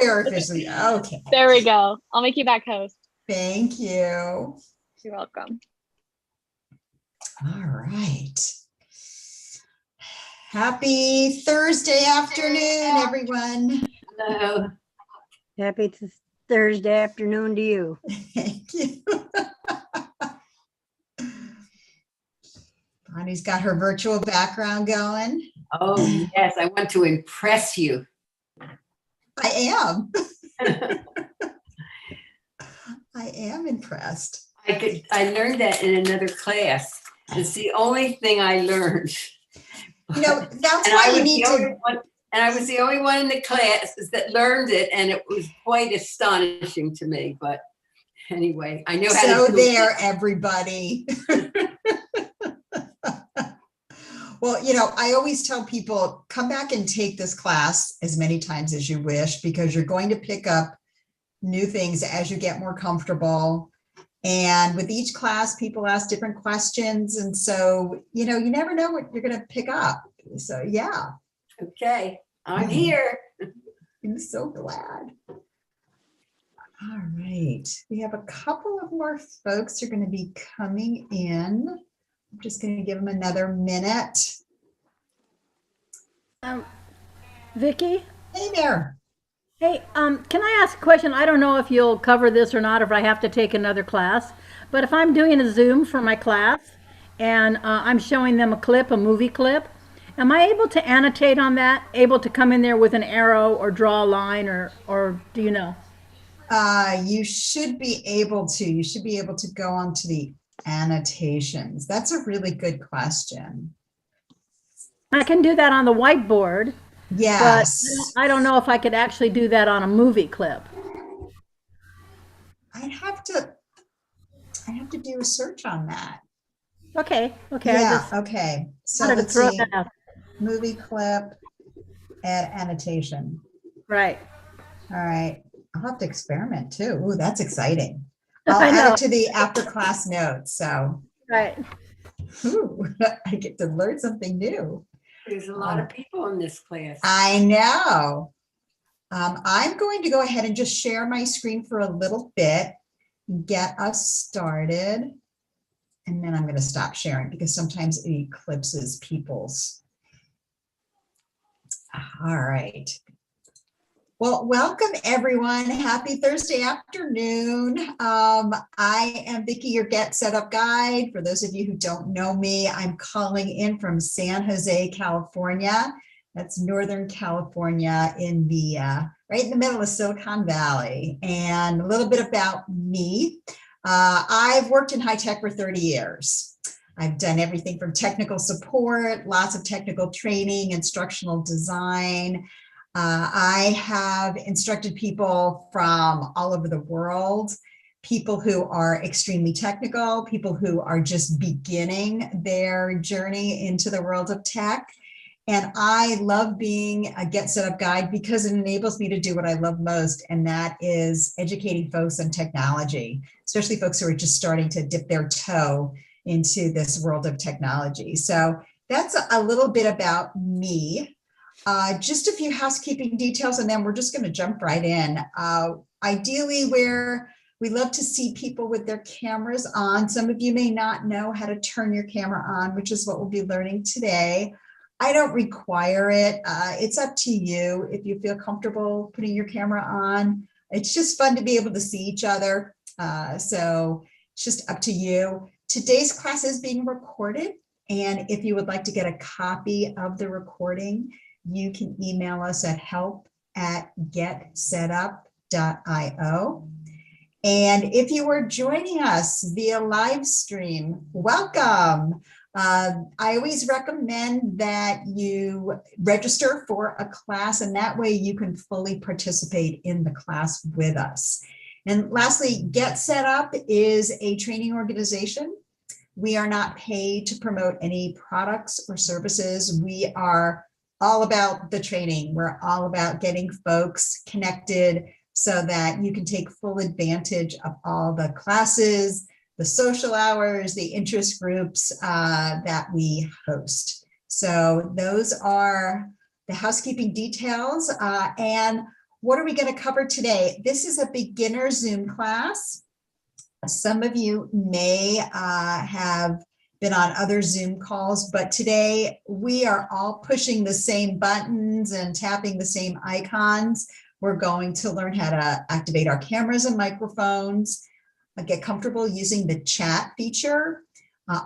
we are officially. Okay. There we go. I'll make you back host. Thank you. You're welcome. All right. Happy Thursday afternoon, everyone. Hello. Happy Thursday afternoon to you. Thank you. Bonnie's got her virtual background going. Oh, yes, I want to impress you. I am. I am impressed. I learned that in another class. It's the only thing I learned. You know, that's And why I you was need the only to. one, and I was the only one in the class that learned it, and it was quite astonishing to me. But anyway, I know how So to do there, it. everybody. Well, you know, I always tell people, come back and take this class as many times as you wish, because you're going to pick up new things as you get more comfortable. And with each class, people ask different questions. And so, you know, you never know what you're going to pick up. So, yeah. Okay, I'm here. I'm so glad. All right. We have a couple of more folks who are going to be coming in. I'm just going to give them another minute. Vicki? Hey there. Hey, can I ask a question? I don't know if you'll cover this or not, if I have to take another class, but if I'm doing a Zoom for my class and I'm showing them a clip, a movie clip, am I able to annotate on that? Able to come in there with an arrow or draw a line, or do you know? You should be able to. You should be able to go on to the annotations. That's a really good question. I can do that on the whiteboard, Yes. but I don't know if I could actually do that on a movie clip. I have to do a search on that. Okay. Yeah, okay. So wanted to let's throw see. that out. Movie clip, add annotation. Right. All right. I'll have to experiment too. Ooh, that's exciting. I'll I add know. it to the after class notes. So, Right. ooh, I get to learn something new. There's a lot of people in this class. I know. I'm going to go ahead and just share my screen for a little bit, get us started. And then I'm going to stop sharing because sometimes it eclipses people's. All right. Well, welcome everyone. Happy Thursday afternoon. I am Vicki, your GetSetUp guide. For those of you who don't know me, I'm calling in from San Jose, California. That's Northern California in the right in the middle of Silicon Valley. And a little bit about me. I've worked in high tech for 30 years. I've done everything from technical support, lots of technical training, instructional design. I have instructed people from all over the world, people who are extremely technical, people who are just beginning their journey into the world of tech. And I love being a GetSetUp guide because it enables me to do what I love most, and that is educating folks on technology, especially folks who are just starting to dip their toe into this world of technology. So that's a little bit about me. Just a few housekeeping details, and then we're just going to jump right in. Ideally, we love to see people with their cameras on. Some of you may not know how to turn your camera on, which is what we'll be learning today. I don't require it. It's up to you if you feel comfortable putting your camera on. It's just fun to be able to see each other. So it's just up to you. Today's class is being recorded, and if you would like to get a copy of the recording, you can email us at help@getsetup.io. And if you are joining us via live stream, welcome. I always recommend that you register for a class, and that way you can fully participate in the class with us. And lastly, GetSetUp is a training organization. We are not paid to promote any products or services. We are all about the training. We're all about getting folks connected so that you can take full advantage of all the classes, the social hours, the interest groups that we host. So those are the housekeeping details. And what are we going to cover today? This is a beginner Zoom class. Some of you may have been on other Zoom calls, but today we are all pushing the same buttons and tapping the same icons. We're going to learn how to activate our cameras and microphones, get comfortable using the chat feature,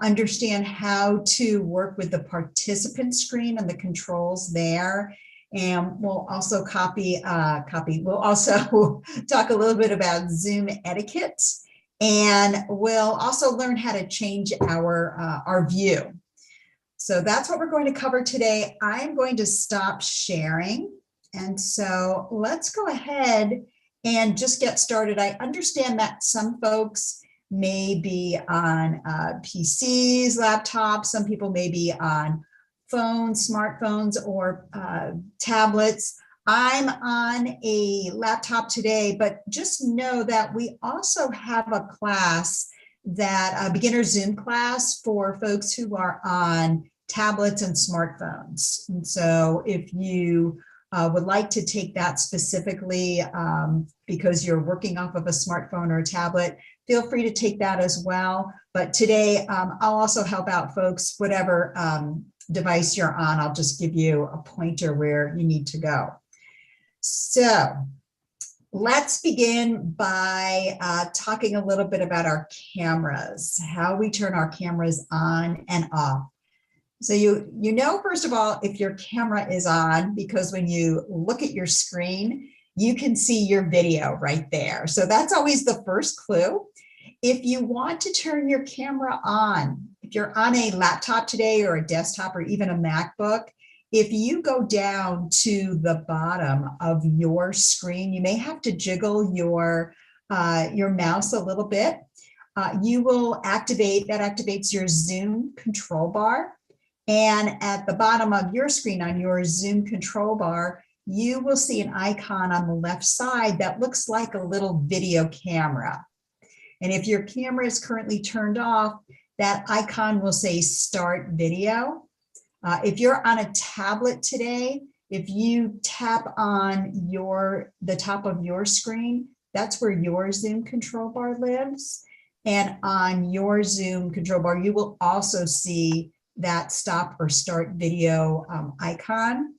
understand how to work with the participant screen and the controls there. And we'll also we'll also talk a little bit about Zoom etiquette. And we'll also learn how to change our view. So that's what we're going to cover today. I'm going to stop sharing. And so let's go ahead and just get started. I understand that some folks may be on PCs, laptops. Some people may be on phones, smartphones, or tablets. I'm on a laptop today, but just know that we also have a class, a beginner Zoom class for folks who are on tablets and smartphones. And so if you would like to take that specifically because you're working off of a smartphone or a tablet, feel free to take that as well. But today I'll also help out folks, whatever device you're on. I'll just give you a pointer where you need to go. So let's begin by talking a little bit about our cameras, how we turn our cameras on and off. So you know, first of all, if your camera is on, because when you look at your screen, you can see your video right there. So that's always the first clue. If you want to turn your camera on, if you're on a laptop today or a desktop or even a MacBook, if you go down to the bottom of your screen, you may have to jiggle your mouse a little bit. You will that activates your Zoom control bar. And at the bottom of your screen on your Zoom control bar, you will see an icon on the left side that looks like a little video camera. And if your camera is currently turned off, that icon will say Start Video. If you're on a tablet today, if you tap on the top of your screen, that's where your Zoom control bar lives. And on your Zoom control bar, you will also see that Stop or Start Video icon.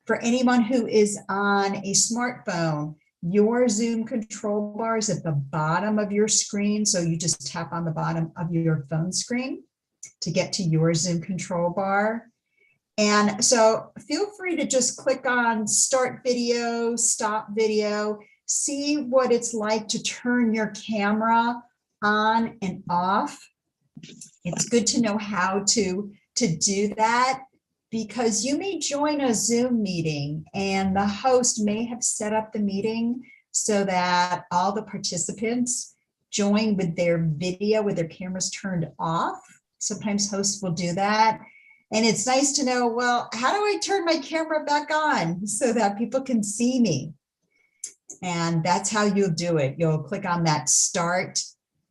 For anyone who is on a smartphone, your Zoom control bar is at the bottom of your screen. So you just tap on the bottom of your phone screen to get to your Zoom control bar. And so feel free to just click on Start Video, Stop Video, see what it's like to turn your camera on and off. It's good to know how to do that, because you may join a Zoom meeting and the host may have set up the meeting so that all the participants join with their video, with their cameras turned off. Sometimes hosts will do that. And it's nice to know, well, how do I turn my camera back on so that people can see me? And that's how you'll do it. You'll click on that Start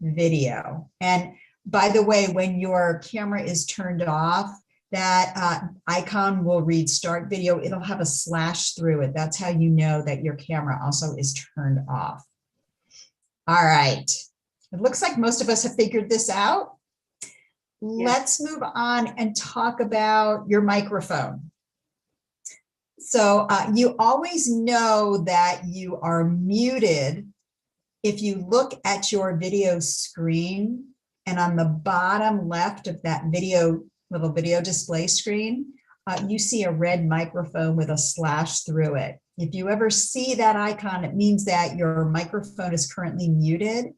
Video. And by the way, when your camera is turned off, that icon will read Start Video. It'll have a slash through it. That's how you know that your camera also is turned off. All right. It looks like most of us have figured this out. Let's move on and talk about your microphone. So you always know that you are muted if you look at your video screen, and on the bottom left of that little video display screen, you see a red microphone with a slash through it. If you ever see that icon, it means that your microphone is currently muted.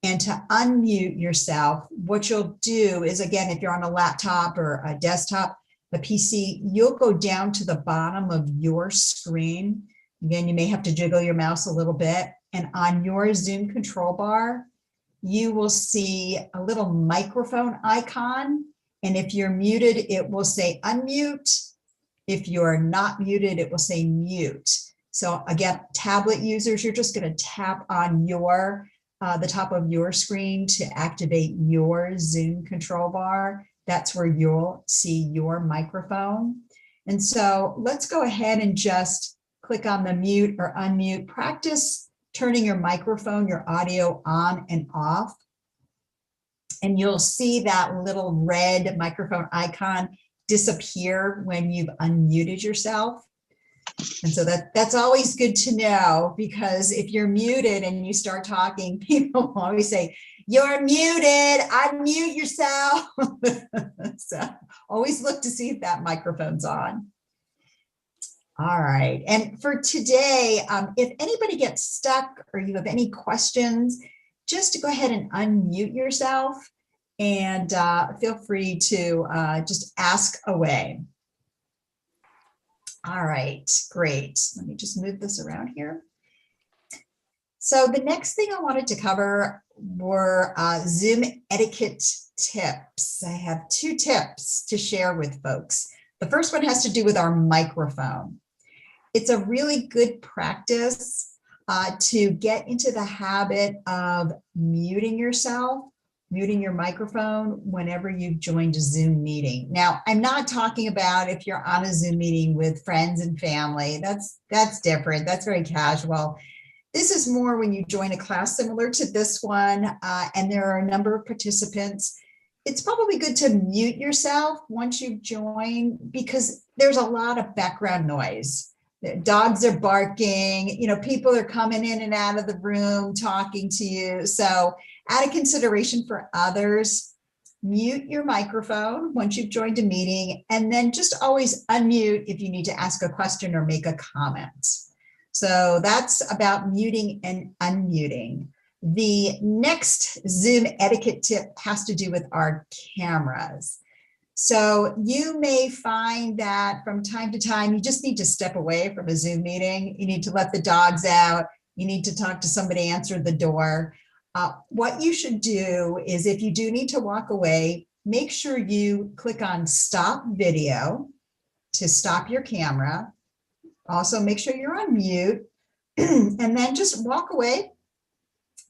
And to unmute yourself, what you'll do is, again, if you're on a laptop or a desktop, a PC, you'll go down to the bottom of your screen. Again, you may have to jiggle your mouse a little bit. And on your Zoom control bar, you will see a little microphone icon. And if you're muted, it will say unmute. If you're not muted, it will say mute. So again, tablet users, you're just going to tap on the top of your screen to activate your Zoom control bar. That's where you'll see your microphone. And so let's go ahead and just click on the mute or unmute. Practice turning your microphone, your audio on and off. And you'll see that little red microphone icon disappear when you've unmuted yourself. And so that's always good to know, because if you're muted and you start talking, people always say, "You're muted, unmute yourself." So always look to see if that microphone's on. All right, and for today, if anybody gets stuck or you have any questions, just to go ahead and unmute yourself and feel free to just ask away. All right, great. Let me just move this around here. So the next thing I wanted to cover were Zoom etiquette tips. I have 2 tips to share with folks. The first one has to do with our microphone. It's a really good practice to get into the habit of muting yourself, muting your microphone whenever you've joined a Zoom meeting. Now, I'm not talking about if you're on a Zoom meeting with friends and family. That's different. That's very casual. This is more when you join a class similar to this one, and there are a number of participants. It's probably good to mute yourself once you've joined, because there's a lot of background noise. The dogs are barking, people are coming in and out of the room talking to you. So out of consideration for others, mute your microphone once you've joined a meeting, and then just always unmute if you need to ask a question or make a comment. So that's about muting and unmuting. The next Zoom etiquette tip has to do with our cameras. So you may find that from time to time, you just need to step away from a Zoom meeting. You need to let the dogs out. You need to talk to somebody, answer the door. What you should do is, if you do need to walk away, make sure you click on stop video to stop your camera. Also, make sure you're on mute, and then just walk away,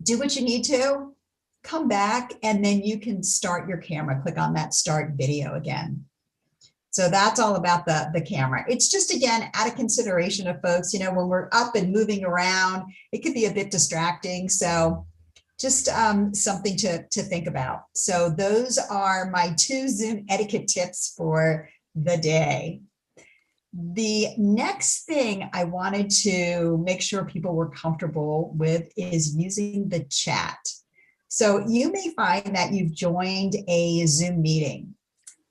do what you need to, come back, and then you can start your camera. Click on that start video again. So that's all about the camera. It's just, again, out of consideration of folks, when we're up and moving around, it could be a bit distracting. So just something to think about. So those are my 2 Zoom etiquette tips for the day. The next thing I wanted to make sure people were comfortable with is using the chat. So you may find that you've joined a Zoom meeting,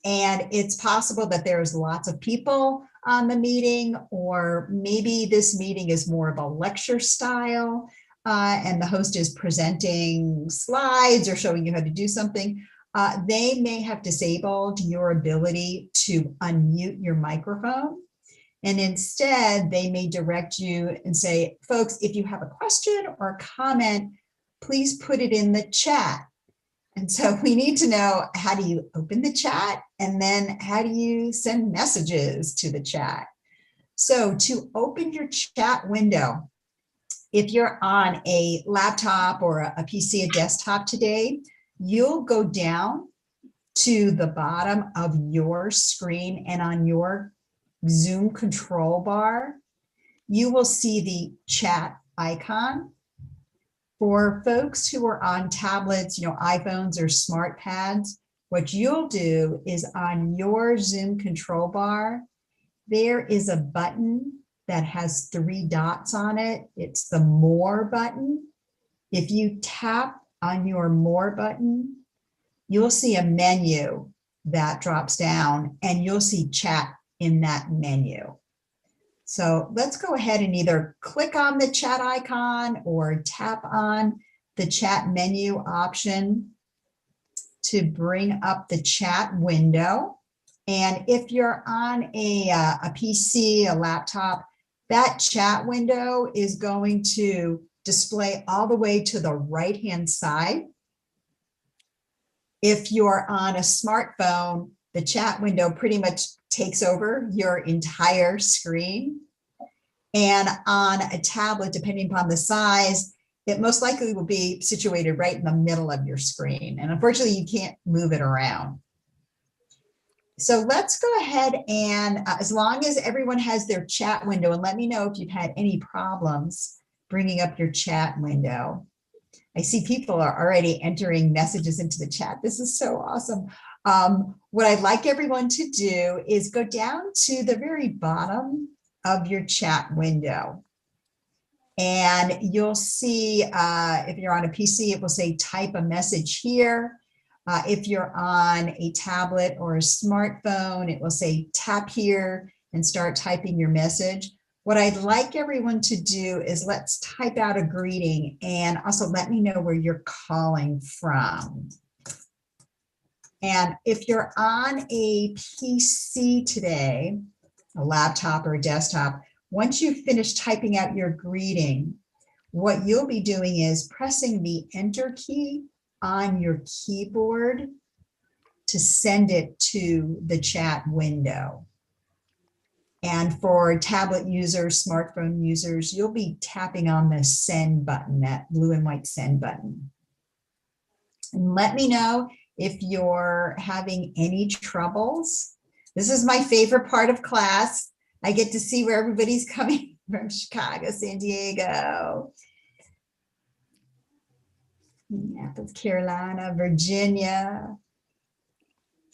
and it's possible that there's lots of people on the meeting, or maybe this meeting is more of a lecture style, and the host is presenting slides or showing you how to do something. They may have disabled your ability to unmute your microphone. And instead, they may direct you and say, folks, if you have a question or a comment, please put it in the chat. And so we need to know, how do you open the chat? And then how do you send messages to the chat? So to open your chat window, if you're on a laptop or a PC, a desktop today, you'll go down to the bottom of your screen, and on your Zoom control bar, you will see the chat icon. For folks who are on tablets, iPhones or smart pads, what you'll do is, on your Zoom control bar, there is a button that has 3 dots on it. It's the More button. If you tap on your More button, you'll see a menu that drops down, and you'll see chat in that menu. So let's go ahead and either click on the chat icon or tap on the chat menu option to bring up the chat window. And if you're on a PC, a laptop, that chat window is going to display all the way to the right-hand side. If you're on a smartphone, the chat window pretty much takes over your entire screen. And on a tablet, depending upon the size, it most likely will be situated right in the middle of your screen. And unfortunately, you can't move it around. So let's go ahead and as long as everyone has their chat window, and let me know if you've had any problems bringing up your chat window. I see people are already entering messages into the chat. This is so awesome. What I'd like everyone to do is go down to the very bottom of your chat window. And you'll see, if you're on a PC, it will say type a message here. If you're on a tablet or a smartphone, it will say tap here and start typing your message. What I'd like everyone to do is let's type out a greeting and also let me know where you're calling from. And if you're on a PC today, a laptop or a desktop, once you finish typing out your greeting, what you'll be doing is pressing the Enter key on your keyboard to send it to the chat window. And for tablet users, smartphone users, you'll be tapping on the send button, that blue and white send button. And let me know if you're having any troubles. This is my favorite part of class. I get to see where everybody's coming from: Chicago, San Diego, North Carolina, Virginia,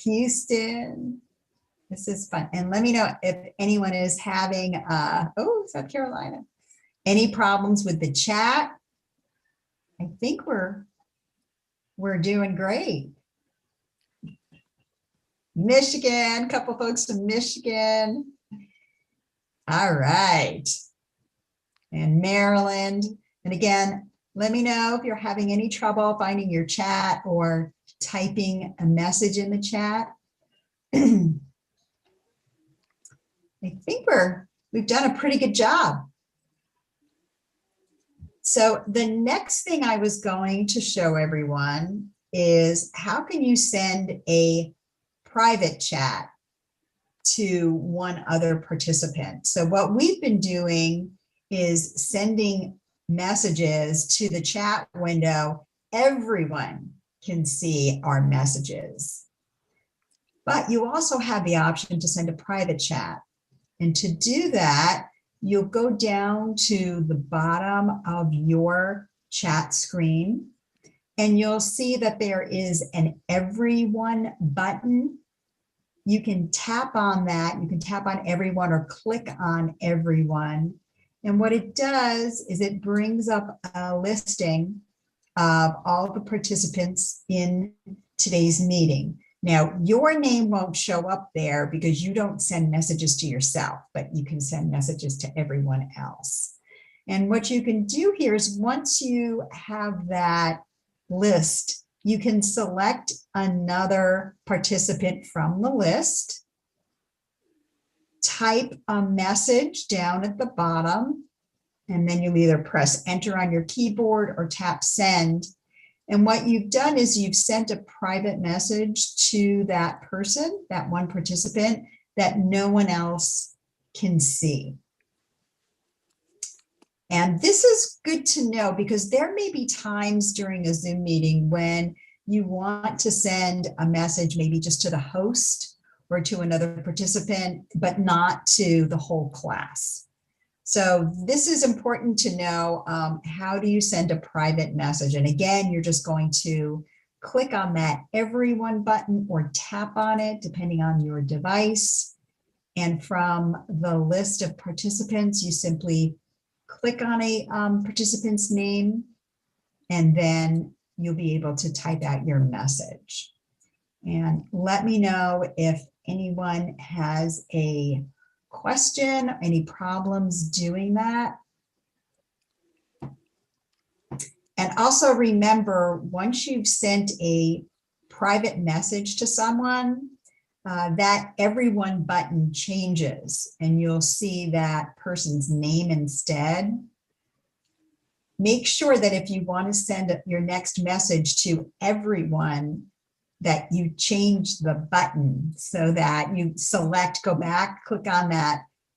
Houston. This is fun. And let me know if anyone is having, South Carolina, any problems with the chat. I think we're doing great. Michigan, couple folks from Michigan. All right. And Maryland. And again, let me know if you're having any trouble finding your chat or typing a message in the chat. I think we've done a pretty good job. So the next thing I was going to show everyone is how can you send a private chat to one other participant. So what we've been doing is sending messages to the chat window. Everyone can see our messages, but you also have the option to send a private chat. And to do that, you'll go down to the bottom of your chat screen and you'll see that there is an everyone button. You can tap on that. You can tap on everyone or click on everyone. And what it does is it brings up a listing of all the participants in today's meeting. Now, your name won't show up there because you don't send messages to yourself, but you can send messages to everyone else. And what you can do here is once you have that list, you can select another participant from the list, type a message down at the bottom, and then you'll either press enter on your keyboard or tap send. And what you've done is you've sent a private message to that person, that one participant, that no one else can see. And this is good to know because there may be times during a Zoom meeting when you want to send a message maybe just to the host or to another participant, but not to the whole class. So this is important to know. How do you send a private message? And again, you're just going to click on that everyone button or tap on it depending on your device. And from the list of participants, you simply click on a participant's name, and then you'll be able to type out your message. And let me know if anyone has a question, any problems doing that. And also remember, once you've sent a private message to someone, that everyone button changes and you'll see that person's name instead. Make sure that if you want to send your next message to everyone, that you change the button so that you select, go back, click on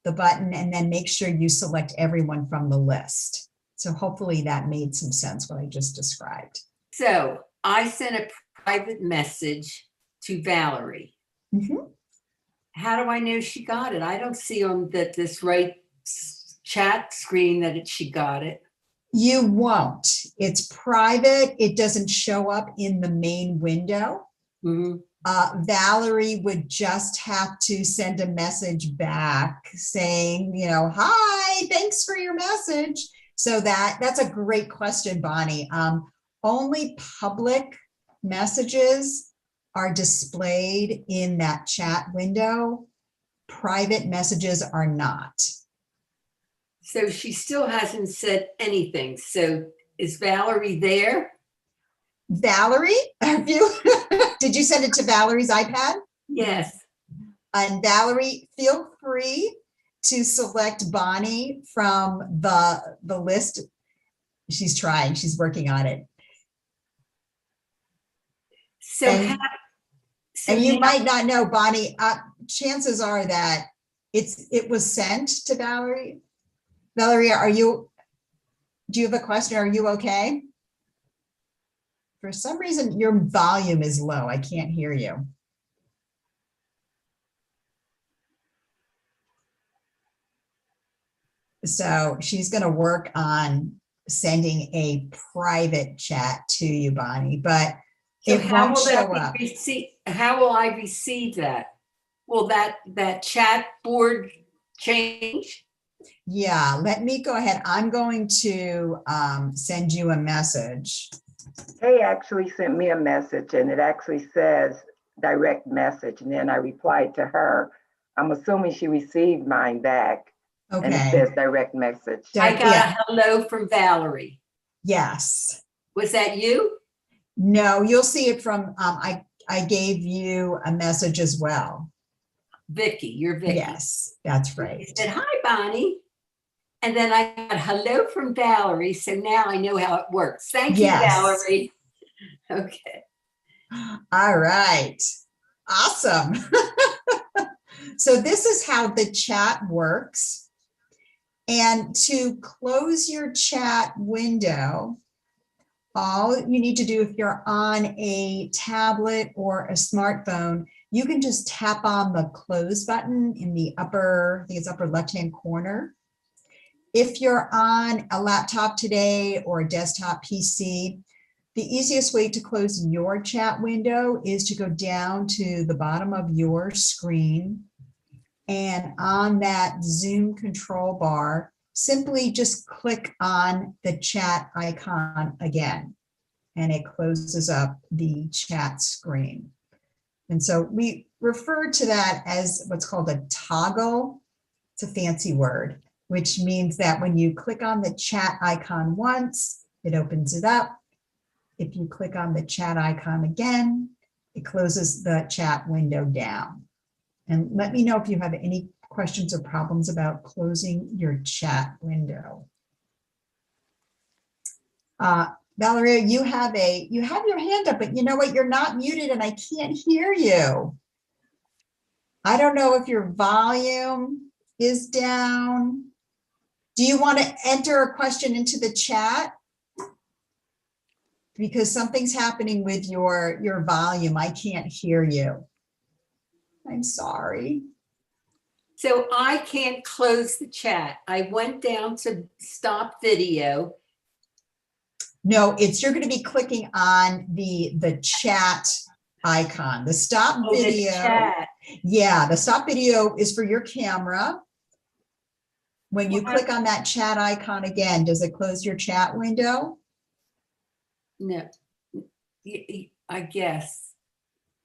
the button, and then make sure you select everyone from the list. So hopefully that made some sense what I just described. So I sent a private message to Valerie. Mm-hmm. How do I know she got it? I don't see on this right chat screen that she got it. You won't. It's private. It doesn't show up in the main window. Mhm. Valerie would just have to send a message back saying, hi, thanks for your message. So that's a great question, Bonnie. Only public messages are displayed in that chat window. Private messages are not. So she still hasn't said anything. So is Valerie there? Valerie, did you send it to Valerie's iPad? Yes. And Valerie, feel free to select Bonnie from the list. She's trying, she's working on it. So, And you might not know, Bonnie, chances are that it was sent to Valerie. Valerie, do you have a question? Are you okay? For some reason, your volume is low. I can't hear you. So she's going to work on sending a private chat to you, Bonnie, but it won't show up. How will I receive that? Will that chat board change? Yeah, let me go ahead. I'm going to send you a message. They actually sent me a message and it actually says direct message. And then I replied to her. I'm assuming she received mine back. Okay. And it says direct message. I got a hello from Valerie. Yes. Was that you? No, you'll see it from, I gave you a message as well. Vicki, you're Vicki. Yes, that's right. She said, hi, Bonnie. And then I got hello from Valerie. So now I know how it works. Thank you, Valerie. Okay. All right. Awesome. So this is how the chat works. And to close your chat window, all you need to do if you're on a tablet or a smartphone, you can just tap on the close button in the upper, I think it's upper left-hand corner. If you're on a laptop today or a desktop PC, the easiest way to close your chat window is to go down to the bottom of your screen, and on that Zoom control bar, simply just click on the chat icon again, and it closes up the chat screen. And so we refer to that as what's called a toggle. It's a fancy word, which means that when you click on the chat icon once, it opens it up. If you click on the chat icon again, it closes the chat window down. And let me know if you have any questions or problems about closing your chat window. Valeria, you have your hand up, but you know what? You're not muted and I can't hear you. I don't know if your volume is down. Do you want to enter a question into the chat? Because something's happening with your volume. I can't hear you. I'm sorry. So I can't close the chat. I went down to stop video. No, you're going to be clicking on the chat icon, the stop video. The chat. Yeah, the stop video is for your camera. When you click on that chat icon again, does it close your chat window? No, I guess.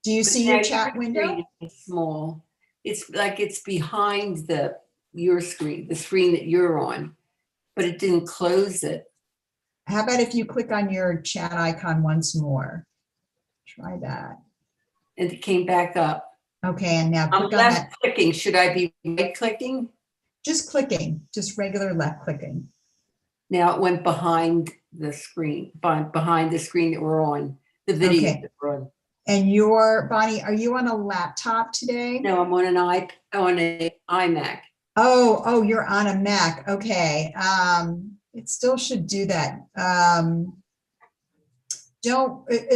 Do you see your chat window? It's small. It's like it's behind your screen, the screen that you're on, but it didn't close it. How about if you click on your chat icon once more? Try that. And it came back up. Okay, and now I'm click on that. left clicking. Should I be right clicking? Just clicking, just regular left clicking. Now it went behind the screen, behind the screen that we're on, the video Okay. that we're on. And Bonnie, are you on a laptop today? No, I'm on an iMac. Oh, you're on a Mac. Okay. It still should do that. As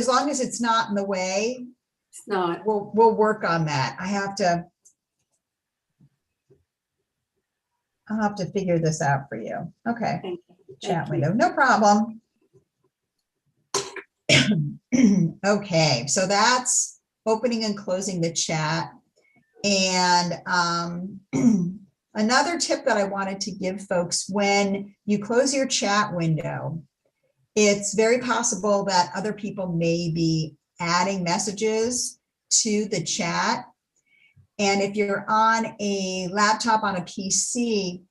long as it's not in the way, It's not. we'll work on that. I have to I'll have to figure this out for you. Okay, Thank you. chat Thank you. window, no problem. Okay, so that's opening and closing the chat. And another tip that I wanted to give folks, when you close your chat window, it's very possible that other people may be adding messages to the chat. And if you're on a laptop, on a PC,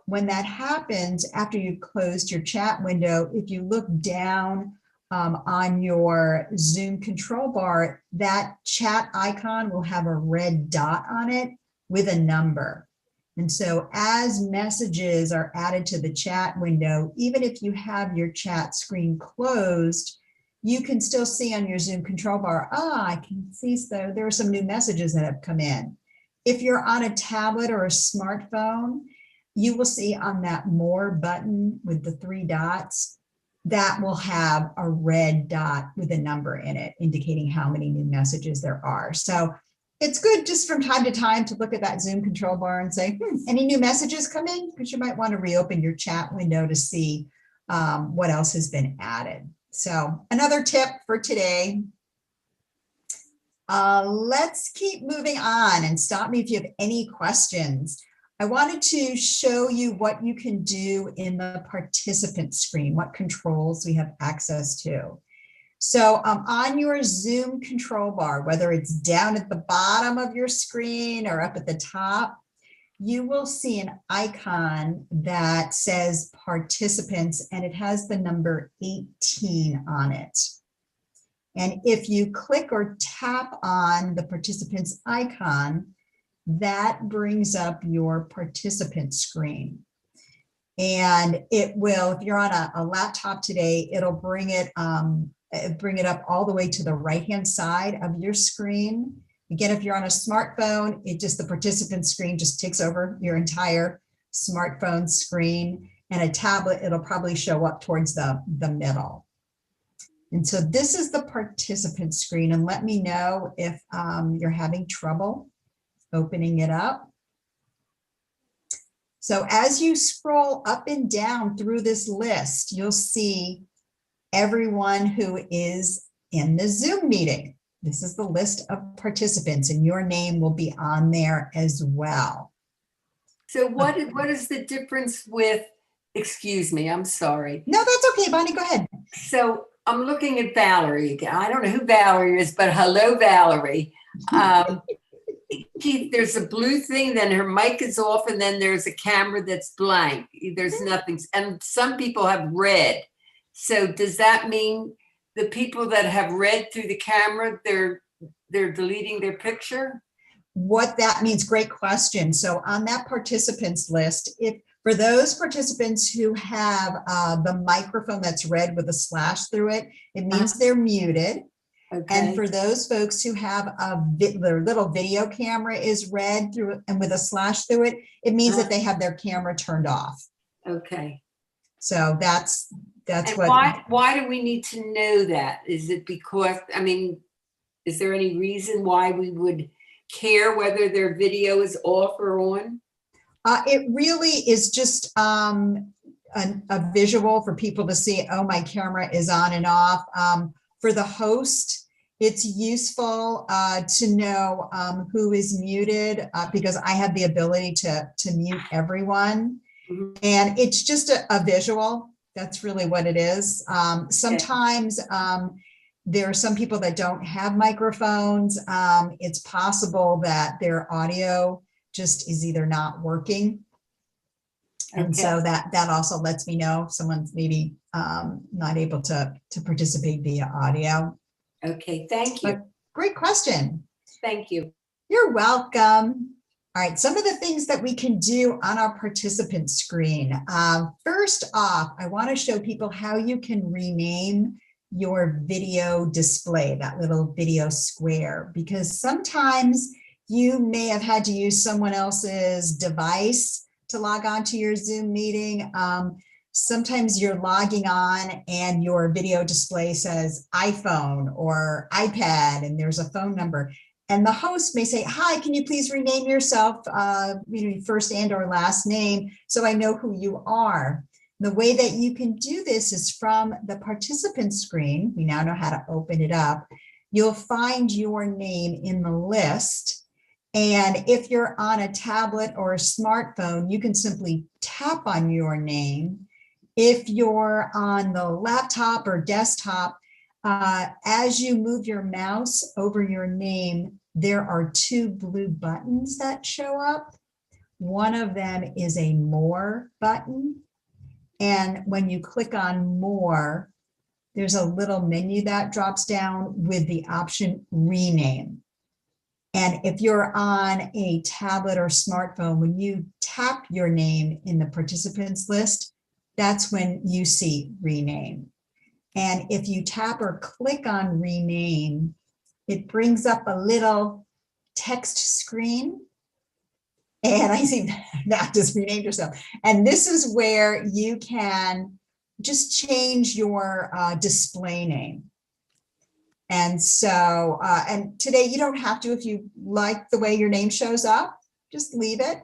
when that happens, after you've closed your chat window, if you look down on your Zoom control bar, that chat icon will have a red dot on it with a number. And so as messages are added to the chat window, even if you have your chat screen closed, you can still see on your Zoom control bar, I can see, so there are some new messages that have come in. If you're on a tablet or a smartphone, you will see on that more button with the 3 dots, that will have a red dot with a number in it, indicating how many new messages there are. So it's good just from time to time to look at that Zoom control bar and say, any new messages come in? Because you might want to reopen your chat window to see what else has been added. So another tip for today. Let's keep moving on, and stop me if you have any questions. I wanted to show you what you can do in the participant screen, what controls we have access to. So on your Zoom control bar, whether it's down at the bottom of your screen or up at the top, you will see an icon that says participants, and it has the number 18 on it. And if you click or tap on the participants icon, that brings up your participant screen. And it will, if you're on a laptop today, it'll bring it up all the way to the right-hand side of your screen. Again, if you're on a smartphone, the participant screen just takes over your entire smartphone screen. And a tablet, it'll probably show up towards the middle. And so this is the participant screen, and let me know if you're having trouble opening it up. So as you scroll up and down through this list, you'll see everyone who is in the Zoom meeting. This is the list of participants, and your name will be on there as well. So what is the difference with, excuse me, I'm sorry. No, that's okay, Bonnie, go ahead. So I'm looking at Valerie again. I don't know who Valerie is, but hello, Valerie. There's a blue thing, then her mic is off, and then there's a camera that's blank. There's nothing, and some people have red. So does that mean the people that have red through the camera, they're deleting their picture? What that means, great question. So on that participants list, for those participants who have the microphone that's red with a slash through it, it means they're muted. Okay. And for those folks who have their little video camera is red through and with a slash through it, it means that they have their camera turned off. Okay. So that's and what. Why do we need to know that? Is it because, I mein, is there any reason why we would care whether their video is off or on? It really is just a visual for people to see, oh, my camera is on and off. For the host, it's useful to know who is muted because I have the ability to mute everyone. Mm-hmm. And it's just a visual. That's really what it is. Sometimes there are some people that don't have microphones. It's possible that their audio just is either not working. And so that also lets me know if someone's maybe not able to participate via audio. Okay, thank you. But great question. Thank you. You're welcome. All right, some of the things that we can do on our participant screen. First off, I want to show people how you can rename your video display, that little video square, because sometimes you may have had to use someone else's device to log on to your Zoom meeting. Sometimes you're logging on and your video display says iPhone or iPad and there's a phone number. And the host may say, hi, can you please rename yourself, first and or last name, so I know who you are. The way that you can do this is from the participant screen. We now know how to open it up. You'll find your name in the list. And if you're on a tablet or a smartphone, you can simply tap on your name. If you're on the laptop or desktop, as you move your mouse over your name, there are two blue buttons that show up. One of them is a More button. And when you click on More, there's a little menu that drops down with the option Rename. And if you're on a tablet or smartphone, when you tap your name in the participants list, that's when you see Rename. And if you tap or click on Rename, it brings up a little text screen. And I see that just renamed yourself. And this is where you can just change your display name. And so, and today you don't have to, if you like the way your name shows up, just leave it.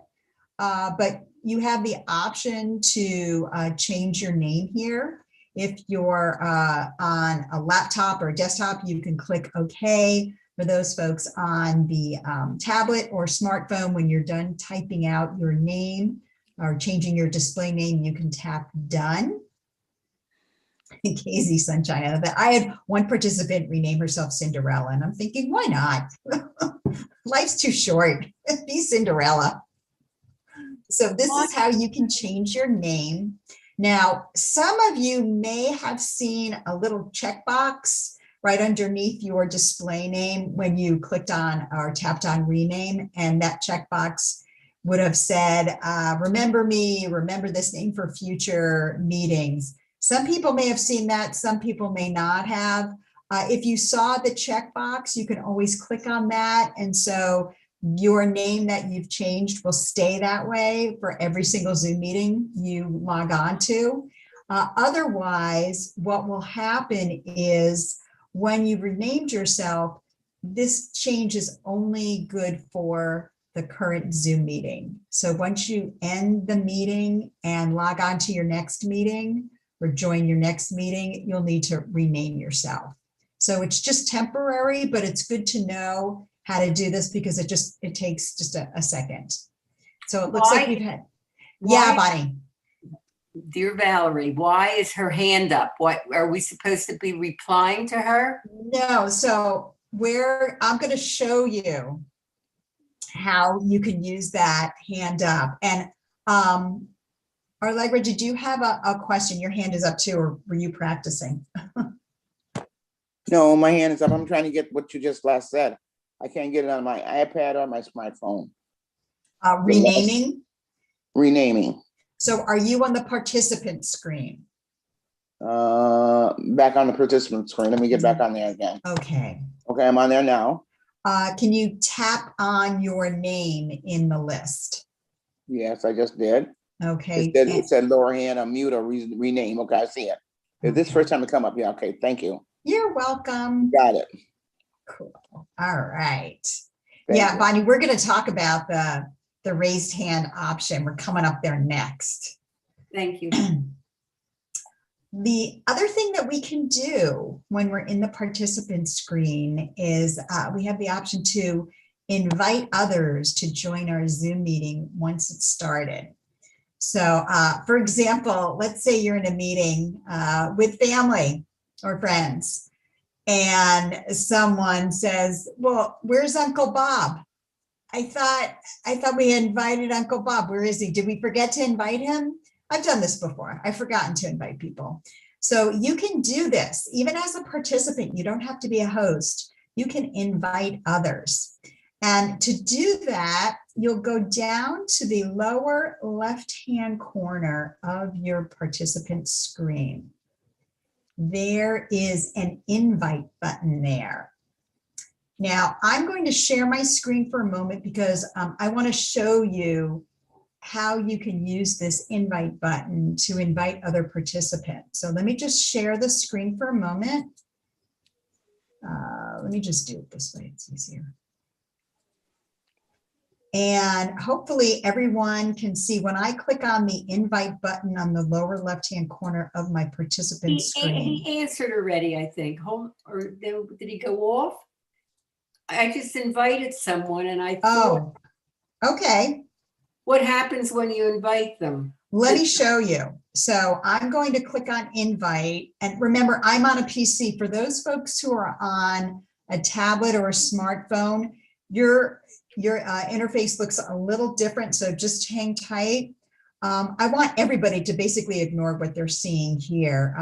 But you have the option to change your name here. If you're on a laptop or a desktop, you can click OK. For those folks on the tablet or smartphone, when you're done typing out your name or changing your display name, you can tap Done. Casey Sunshine. I had one participant rename herself Cinderella, and I'm thinking, why not? Life's too short. Be Cinderella. So this is how you can change your name. Now, some of you may have seen a little checkbox right underneath your display name when you clicked on or tapped on Rename, and that checkbox would have said, remember me, remember this name for future meetings. Some people may have seen that, some people may not have. If you saw the checkbox, you can always click on that. And so your name that you've changed will stay that way for every single Zoom meeting you log on to. Otherwise, what will happen is when you've renamed yourself, this change is only good for the current Zoom meeting. So once you end the meeting and log on to your next meeting or join your next meeting, you'll need to rename yourself. So it's just temporary, but it's good to know how to do this because it takes just a second. So it looks like we've had, yeah, Bonnie. Dear Valerie, why is her hand up? What are we supposed to be replying to her? No, so I'm going to show you how you can use that hand up. And Allegra, did you have a question? Your hand is up too, or were you practicing? No, my hand is up. I'm trying to get what you just last said. I can't get it on my iPad or my smartphone. Renaming? Renaming. So are you on the participant screen? Back on the participant screen. Let me get back on there again. Okay. Okay, I'm on there now. Can you tap on your name in the list? Yes, I just did. Okay. It said lower hand, unmute or rename. Okay, I see it. Is this first time to come up? Yeah, okay, thank you. You're welcome. Got it. Cool. All right. Thank you. Bonnie, we're going to talk about the raised hand option. We're coming up there next. Thank you. The other thing that we can do when we're in the participant screen is we have the option to invite others to join our Zoom meeting once it's started. So for example, let's say you're in a meeting with family or friends and someone says, well, where's Uncle Bob? I thought we invited Uncle Bob. Where is he? Did we forget to invite him? I've done this before. I've forgotten to invite people. So you can do this even as a participant. You don't have to be a host. You can invite others. And to do that, you'll go down to the lower left-hand corner of your participant screen. There is an invite button there. Now, I'm going to share my screen for a moment because I want to show you how you can use this invite button to invite other participants. So let me just share the screen for a moment. Let me just do it this way, it's easier. And hopefully everyone can see when I click on the invite button on the lower left-hand corner of my participant screen. He answered already, I think. Or did he go off? I just invited someone and I thought, Oh, okay. what happens when you invite them? Let me show you. So I'm going to click on invite. And remember, I'm on a PC. For those folks who are on a tablet or a smartphone, your interface looks a little different. So just hang tight. I want everybody to basically ignore what they're seeing here.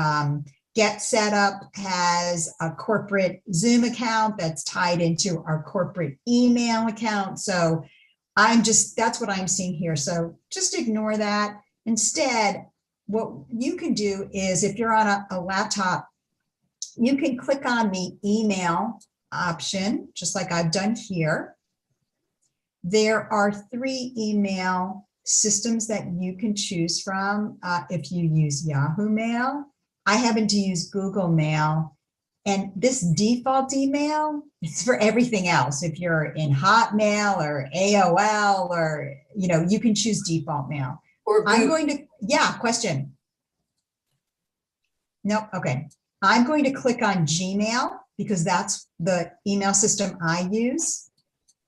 GetSetUp has a corporate Zoom account that's tied into our corporate email account. So that's what I'm seeing here. So just ignore that. Instead, what you can do is if you're on a laptop, you can click on the email option, just like I've done here. There are 3 email systems that you can choose from if you use Yahoo Mail. I happen to use Google Mail. And this default email is for everything else. If you're in Hotmail or AOL or, you can choose default mail. I'm going to, question. Nope, okay. I'm going to click on Gmail because that's the email system I use.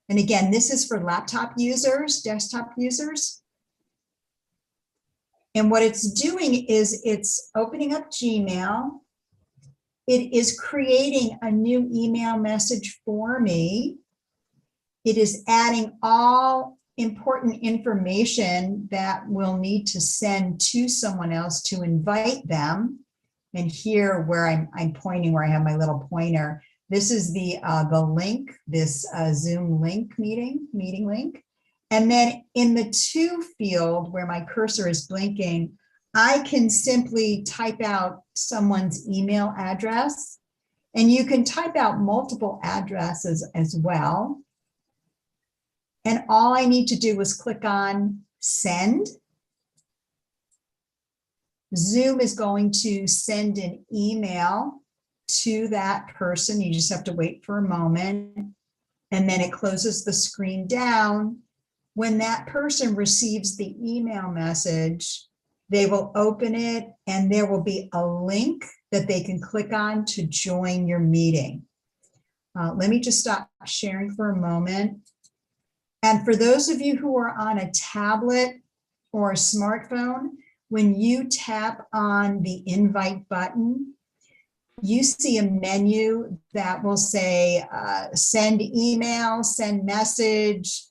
And again, this is for laptop users, desktop users. And what it's doing is it's opening up Gmail. It is creating a new email message for me. It is adding all important information that we'll need to send to someone else to invite them. And here where I'm pointing, where I have my little pointer, this is the link, this Zoom link meeting link. And then in the to field where my cursor is blinking, I can simply type out someone's email address, and you can type out multiple addresses as well. And all I need to do is click on send. Zoom is going to send an email to that person. You just have to wait for a moment, and then it closes the screen down. When that person receives the email message, they will open it and there will be a link that they can click on to join your meeting. Let me just stop sharing for a moment. And for those of you who are on a tablet or a smartphone, when you tap on the invite button, you see a menu that will say send email, send message,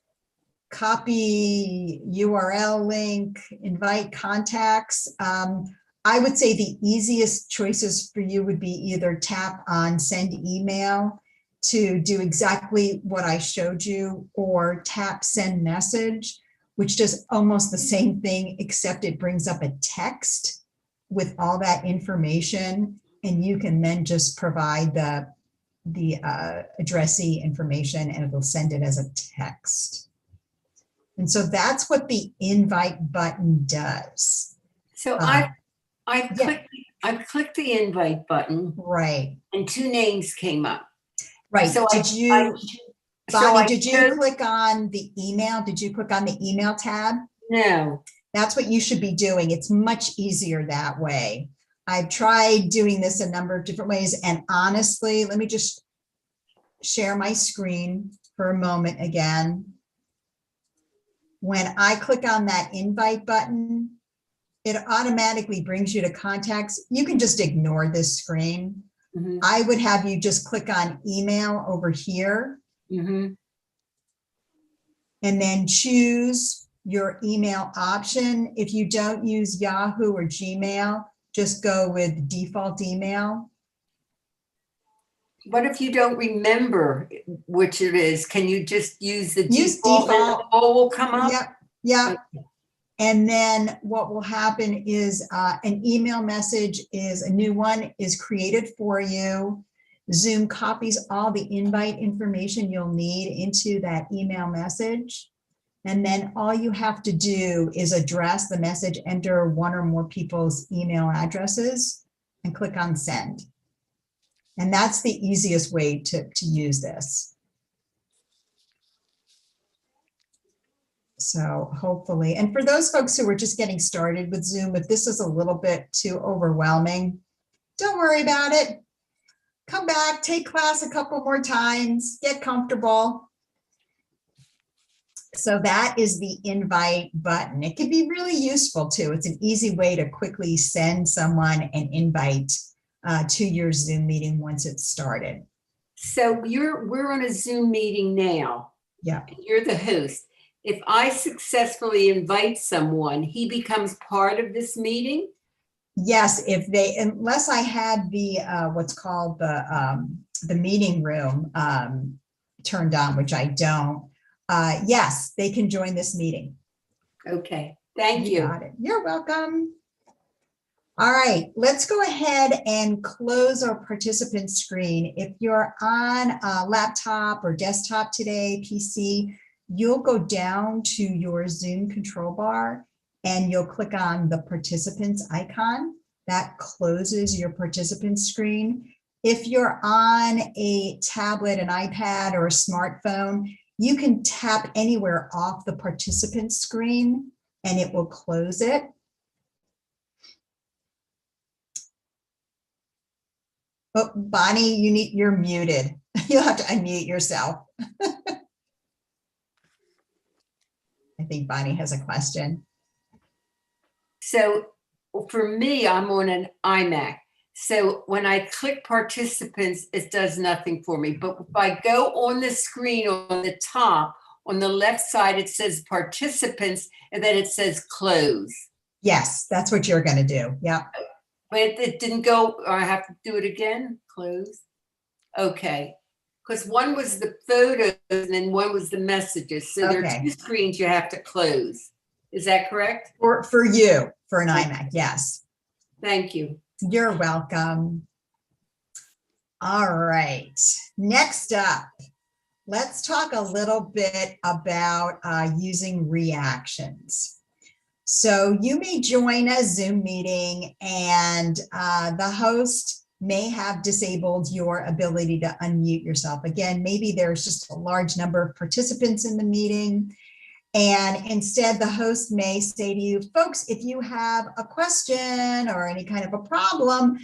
copy URL link, invite contacts. I would say the easiest choices for you would be either tap on send email to do exactly what I showed you, or tap send message, which does almost the same thing, except it brings up a text with all that information. And you can then just provide the addressee information and it'll send it as a text. And so that's what the invite button does. So I clicked the invite button. Right. And 2 names came up. Right. So Bonnie, did you click on the email? Did you click on the email tab? No. That's what you should be doing. It's much easier that way. I've tried doing this a number of different ways. And honestly, let me just share my screen for a moment again. When I click on that invite button, it automatically brings you to contacts. You can just ignore this screen. Mm-hmm. I would have you just click on email over here. Mm-hmm. And then choose your email option. If you don't use Yahoo or Gmail, just go with default email. What if you don't remember which it is? Can you just use the default and the whole will come up? Yep. Yep. Okay. And then what will happen is an email message is a new one is created for you. Zoom copies all the invite information you'll need into that email message. And then all you have to do is address the message, enter one or more people's email addresses, and click on send. And that's the easiest way to use this. So hopefully, and for those folks who are just getting started with Zoom, if this is a little bit too overwhelming, don't worry about it. Come back, take class a couple more times, get comfortable. So that is the invite button. It can be really useful too. It's an easy way to quickly send someone an invite to your Zoom meeting once it's started. So we're on a Zoom meeting now. Yeah. You're the host. If I successfully invite someone, he becomes part of this meeting? Yes, unless I had the what's called the meeting room turned on, which I don't. Yes, they can join this meeting. Okay, thank you. Got it. You're welcome. All right, let's go ahead and close our participant screen. If you're on a laptop or desktop today, PC, you'll go down to your Zoom control bar and you'll click on the participants icon. That closes your participant screen. If you're on a tablet, an iPad, or a smartphone, you can tap anywhere off the participant screen and it will close it. Oh, Bonnie, you're muted. You'll have to unmute yourself. I think Bonnie has a question. So for me, I'm on an iMac. So when I click participants, it does nothing for me. But if I go on the screen on the top, on the left side, it says participants, and then it says close. Yes, that's what you're going to do. Yeah. But it didn't go, or I have to do it again, close. Okay. Because one was the photos and then one was the messages. So there are two screens you have to close. Is that correct? For you, for an iMac, yes. Thank you. You're welcome. All right, next up, let's talk a little bit about using reactions. So you may join a Zoom meeting and the host may have disabled your ability to unmute yourself. Again, maybe there's just a large number of participants in the meeting. And instead, the host may say to you, folks, if you have a question or any kind of a problem,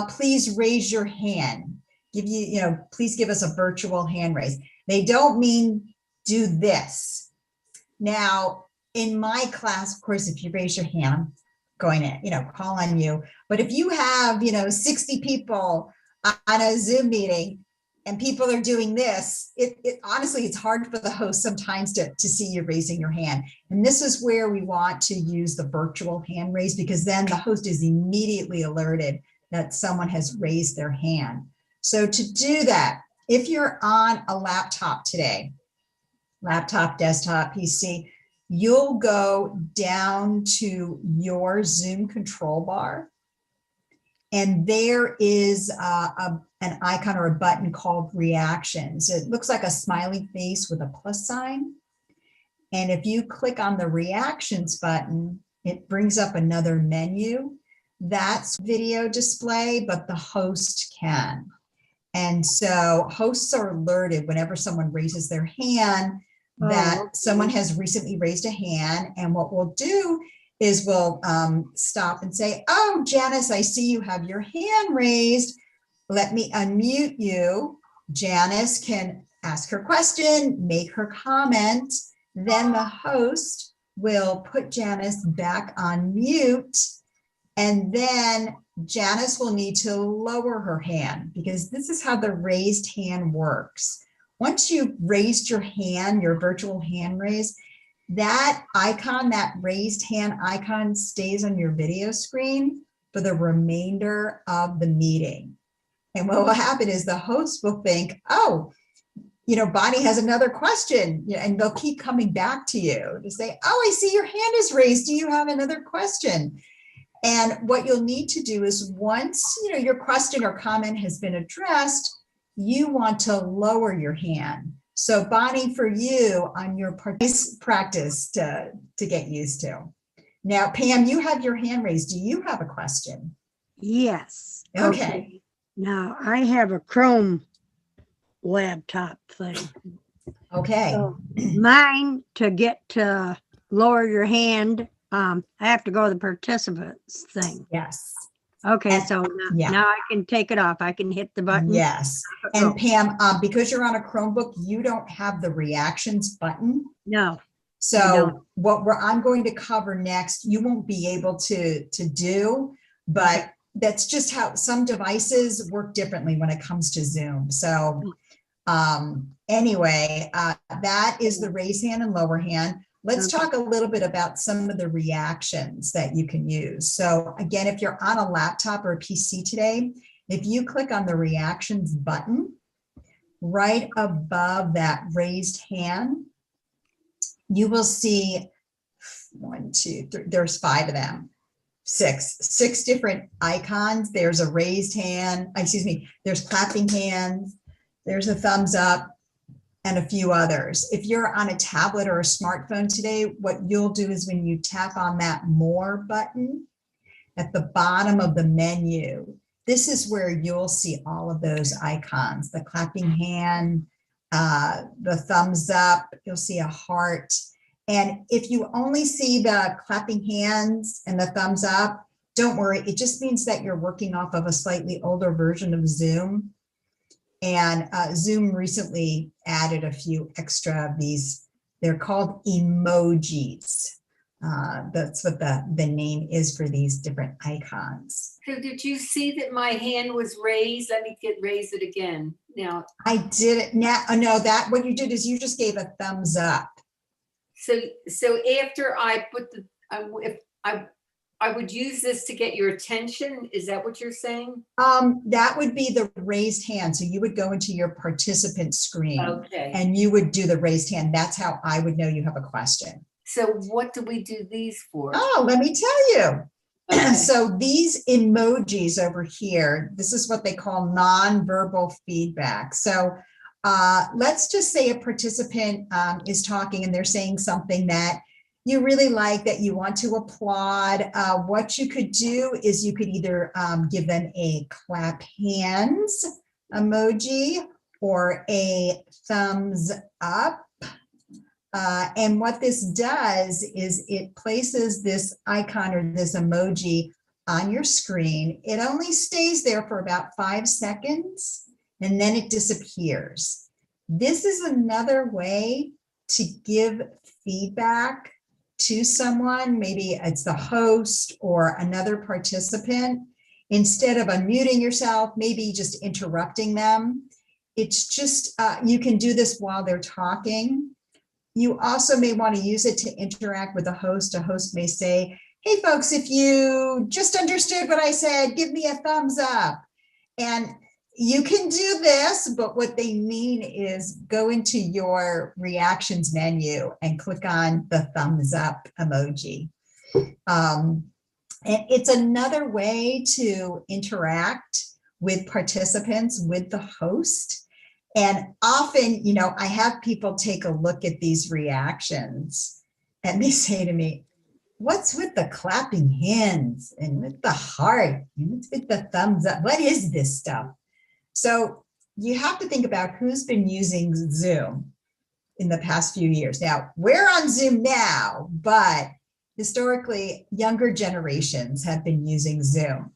please raise your hand. Please give us a virtual hand raise. They don't mean do this. Now, in my class, of course, if you raise your hand, I'm going to, call on you. But if you have, 60 people on a Zoom meeting, and people are doing this, honestly, it's hard for the host sometimes to see you raising your hand. And this is where we want to use the virtual hand raise, because then the host is immediately alerted that someone has raised their hand. So to do that, if you're on a laptop today, laptop, desktop, PC, you'll go down to your Zoom control bar. And there is an icon or a button called reactions. It looks like a smiley face with a plus sign. And if you click on the reactions button, it brings up another menu. That's video display, but the host can. And so hosts are alerted whenever someone raises their hand that someone has recently raised a hand. And what we'll do is we'll stop and say, oh, Janice, I see you have your hand raised. Let me unmute you. Janice can ask her question, make her comment. Then the host will put Janice back on mute. And then Janice will need to lower her hand, because this is how the raised hand works. Once you've raised your hand, your virtual hand raise, that icon, that raised hand icon, stays on your video screen for the remainder of the meeting. And what will happen is the host will think, oh, Bonnie has another question, and they'll keep coming back to you to say, oh, I see your hand is raised. Do you have another question? And what you'll need to do is once, your question or comment has been addressed, you want to lower your hand. So Bonnie, for you on your practice to get used to. Now, Pam, you have your hand raised. Do you have a question? Yes. Okay. Now I have a Chrome laptop thing. Okay. So mine, to get to lower your hand, I have to go to the participants thing. Yes. Okay, And- so yeah. now I can take it off. I can hit the button. Yes. And Pam, because you're on a Chromebook, you don't have the reactions button. No, So don't. I'm going to cover next, you won't be able to do, but that's just how some devices work differently when it comes to Zoom. So anyway, that is the raise hand and lower hand. Let's Okay. talk a little bit about some of the reactions that you can use. So again, if you're on a laptop or a PC today, if you click on the reactions button right above that raised hand, you will see 1, 2, 3, there's 5 of them, 6 different icons. There's a raised hand, excuse me, there's clapping hands, there's a thumbs up, and a few others. If you're on a tablet or a smartphone today, what you'll do is when you tap on that more button at the bottom of the menu, this is where you'll see all of those icons, the clapping hand, the thumbs up, you'll see a heart. And if you only see the clapping hands and the thumbs up, don't worry, it just means that you're working off of a slightly older version of Zoom. And Zoom recently added a few extra of these. They're called emojis. That's what the name is for these different icons. So did you see that my hand was raised? Let me raise it again. Now, I did it now. No, that what you did is you just gave a thumbs up. so after I put the, if I would use this to get your attention. Is that what you're saying? That would be the raised hand. So you would go into your participant screen Okay. and you would do the raised hand. That's how I would know you have a question. So what do we do these for? Oh, let me tell you. Okay. So these emojis over here, this is what they call nonverbal feedback. So let's just say a participant is talking and they're saying something that you really like, that you want to applaud. What you could do is you could either give them a clap hands emoji or a thumbs up. And what this does is it places this icon or this emoji on your screen. It only stays there for about 5 seconds and then it disappears. This is another way to give feedback to someone. Maybe it's the host or another participant. Instead of unmuting yourself, maybe just interrupting them. It's just, you can do this while they're talking. You also may want to use it to interact with a host. A host may say, hey folks, if you just understood what I said, give me a thumbs up. And you can do this, but what they mean is go into your reactions menu and click on the thumbs up emoji. And it's another way to interact with participants, with the host. And often, you know, I have people take a look at these reactions and they say to me, what's with the clapping hands and with the heart and what's with the thumbs up? What is this stuff? So you have to think about who's been using Zoom in the past few years. Now, we're on Zoom now, but historically, younger generations have been using Zoom.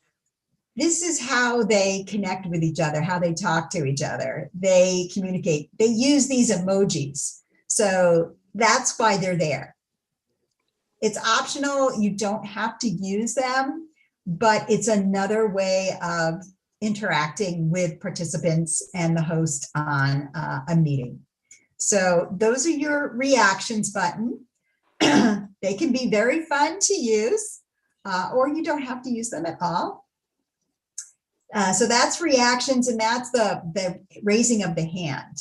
This is how they connect with each other, how they talk to each other. They communicate. They use these emojis. So that's why they're there. It's optional. You don't have to use them, but it's another way of interacting with participants and the host on a meeting. So those are your reactions button. They can be very fun to use, or you don't have to use them at all. So that's reactions, and that's the raising of the hand.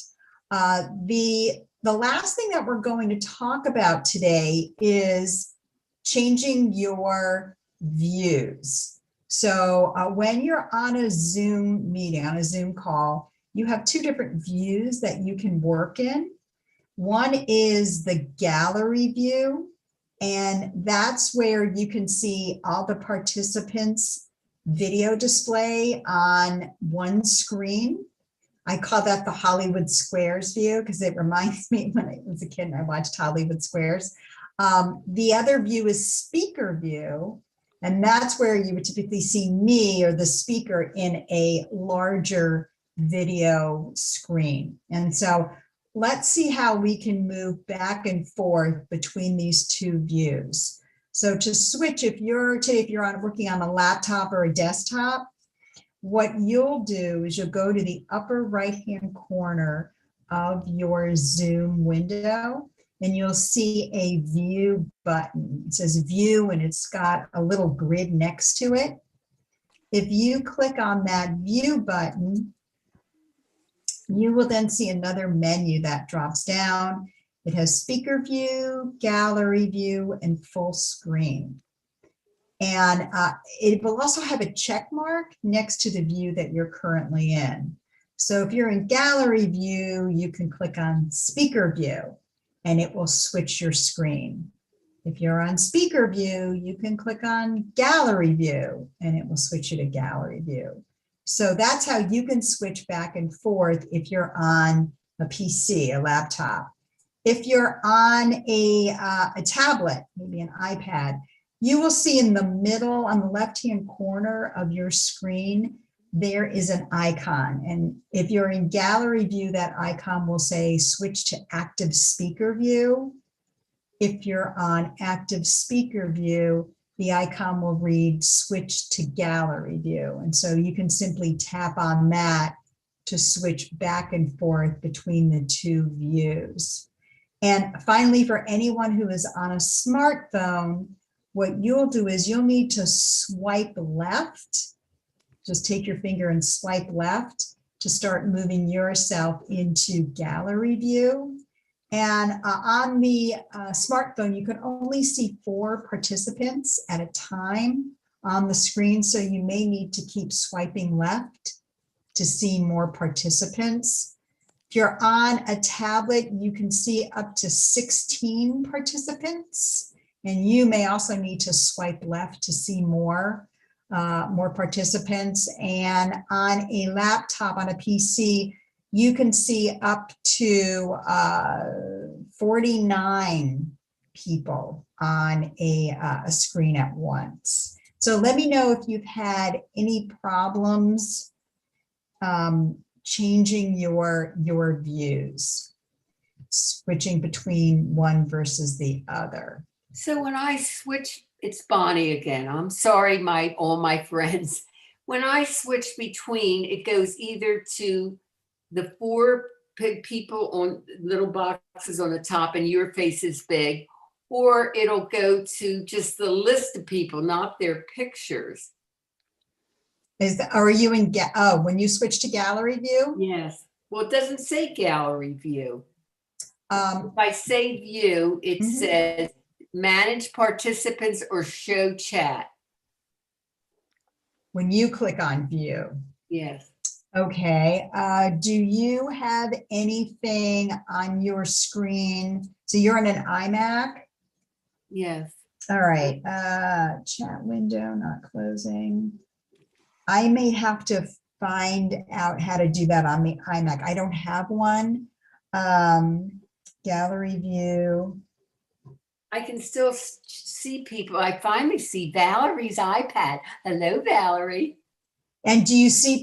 The last thing that we're going to talk about today is changing your views. So when you're on a Zoom meeting, on a Zoom call, you have 2 different views that you can work in. One is the gallery view, and that's where you can see all the participants' video display on one screen. I call that the Hollywood Squares view because it reminds me when I was a kid and I watched Hollywood Squares. The other view is speaker view, and that's where you would typically see me or the speaker in a larger video screen. And so let's see how we can move back and forth between these two views. So to switch, if you're working on a laptop or a desktop, what you'll do is you'll go to the upper right-hand corner of your Zoom window, and you'll see a view button. It says view, and it's got a little grid next to it. If you click on that view button, you will then see another menu that drops down. It has speaker view, gallery view, and full screen. And it will also have a check mark next to the view that you're currently in. So if you're in gallery view, you can click on speaker view and it will switch your screen. If you're on speaker view, you can click on gallery view and it will switch you to gallery view. So that's how you can switch back and forth if you're on a PC, a laptop. If you're on a tablet, maybe an iPad, you will see in the middle on the left-hand corner of your screen, there is an icon. And if you're in gallery view, that icon will say switch to active speaker view. If you're on active speaker view, the icon will read switch to gallery view. And so you can simply tap on that to switch back and forth between the two views. And finally, for anyone who is on a smartphone, what you'll do is you'll need to swipe left. Just take your finger and swipe left to start moving yourself into gallery view. And on the smartphone, you can only see 4 participants at a time on the screen. So you may need to keep swiping left to see more participants. If you're on a tablet, you can see up to 16 participants. And you may also need to swipe left to see more participants. And on a laptop, on a PC, you can see up to 49 people on a screen at once. So let me know if you've had any problems changing your views, switching between one versus the other. So when I switch, it's Bonnie again. I'm sorry, all my friends. When I switch between, it goes either to the 4 people on little boxes on the top and your face is big, or it'll go to just the list of people, not their pictures. Are you in, when you switch to gallery view? Yes. Well, it doesn't say gallery view. If I say view, it says manage participants or show chat. When you click on view. Yes. Okay. Do you have anything on your screen? So you're on an iMac? Yes. All right. Chat window, not closing. I may have to find out how to do that on the iMac. I don't have one. Gallery view. I can still see people. I finally see Valerie's iPad. Hello, Valerie. And do you see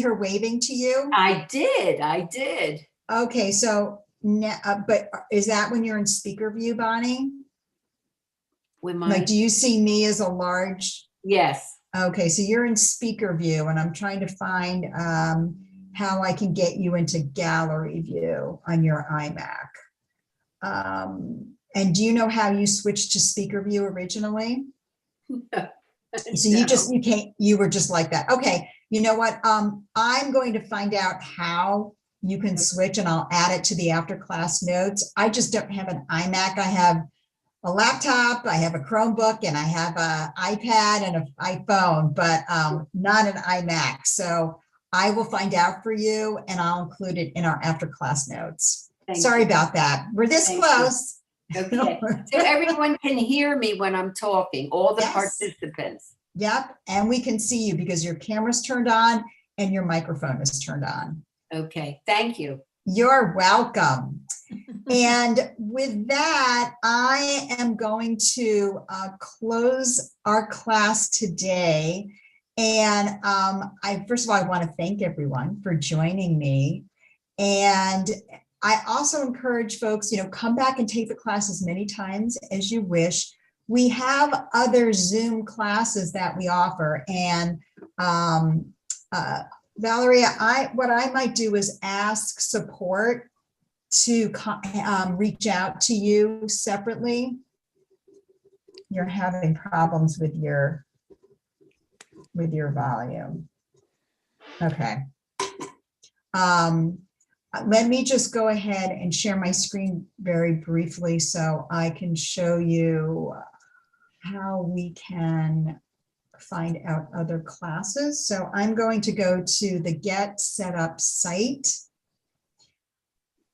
her waving to you? I did. Okay, so, but is that when you're in speaker view, Bonnie? Like, do you see me as a large? Yes. Okay, so you're in speaker view and I'm trying to find how I can get you into gallery view on your iMac. And do you know how you switched to speaker view originally? So you were just like that. Okay, you know what? I'm going to find out how you can switch and I'll add it to the after class notes. I just don't have an iMac. I have a laptop, I have a Chromebook, and I have an iPad and an iPhone, but not an iMac. So I will find out for you and I'll include it in our after class notes. Sorry about that. We're this close. Okay, so everyone can hear me when I'm talking, all the participants. Yep, and we can see you because your camera's turned on and your microphone is turned on. Okay, thank you. You're welcome. And with that, I am going to close our class today. And first of all, I want to thank everyone for joining me. And I also encourage folks, come back and take the class as many times as you wish. We have other Zoom classes that we offer. And Valeria, what I might do is ask support to reach out to you separately. You're having problems with your volume. Okay. Let me just go ahead and share my screen very briefly so I can show you how we can find out other classes. So I'm going to go to the GetSetUp site.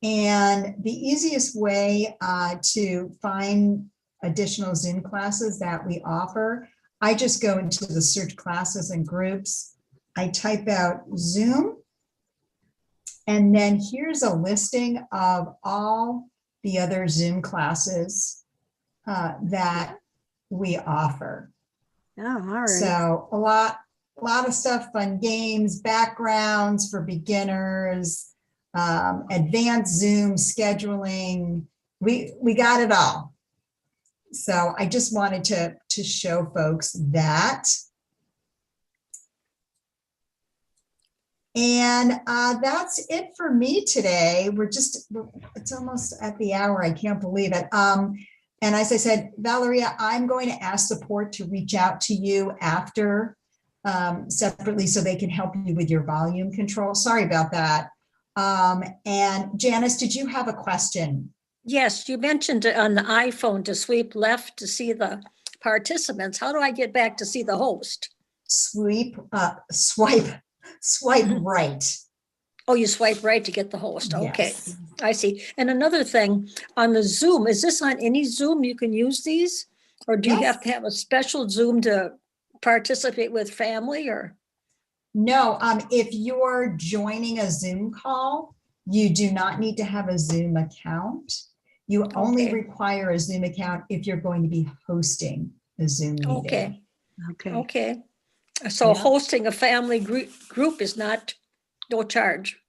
And the easiest way to find additional Zoom classes that we offer, I just go into the search classes and groups. I type out Zoom. And then here's a listing of all the other Zoom classes that we offer. Oh, all right. So a lot of stuff, fun games, backgrounds for beginners, advanced Zoom scheduling. We got it all. So I just wanted to show folks that. And that's it for me today. It's almost at the hour. I can't believe it. And as I said, Valeria, I'm going to ask support to reach out to you after separately so they can help you with your volume control. Sorry about that. And Janice, did you have a question? Yes, you mentioned on the iPhone to sweep left to see the participants. How do I get back to see the host? Swipe right. Oh, you swipe right to get the host. Okay, Yes. I see. And another thing on the Zoom, is this on any Zoom you can use these? Or do you Yes. have to have a special Zoom to participate with family or? No, if you're joining a Zoom call, you do not need to have a Zoom account. You only Okay. require a Zoom account if you're going to be hosting a Zoom meeting. Okay, Okay. okay. So Yeah. hosting a family group is no charge.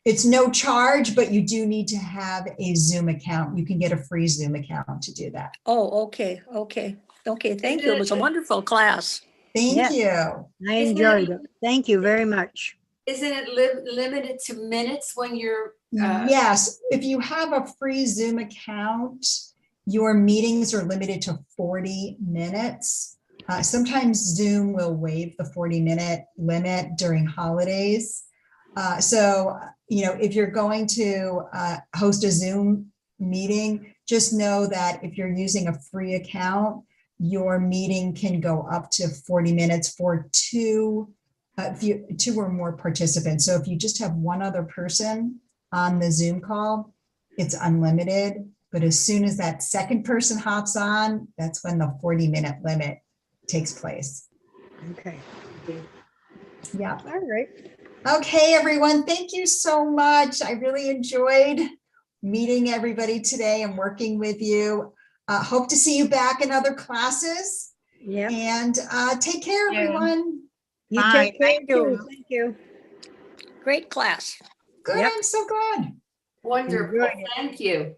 It's no charge, but you do need to have a Zoom account. You can get a free Zoom account to do that. Oh, okay. Thank you. It was a wonderful class. Thank Yes. you. I enjoyed it. Thank you very much. Isn't it limited to minutes when you're? Yes, if you have a free Zoom account, your meetings are limited to 40 minutes. Sometimes Zoom will waive the 40-minute limit during holidays. So, if you're going to host a Zoom meeting, just know that if you're using a free account, your meeting can go up to 40 minutes for two or more participants. So if you just have one other person on the Zoom call, it's unlimited. But as soon as that second person hops on, that's when the 40-minute limit takes place. Okay. Yeah. All right. Okay, everyone. Thank you so much. I really enjoyed meeting everybody today and working with you. Hope to see you back in other classes. Yeah. And take care, everyone. You Bye. take care Thank you. too. Thank you. Great class. Good. Yep. I'm so glad. Wonderful. Enjoyed it. Thank you.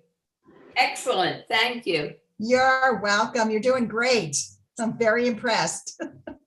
Excellent. Thank you. You're welcome. You're doing great. I'm very impressed.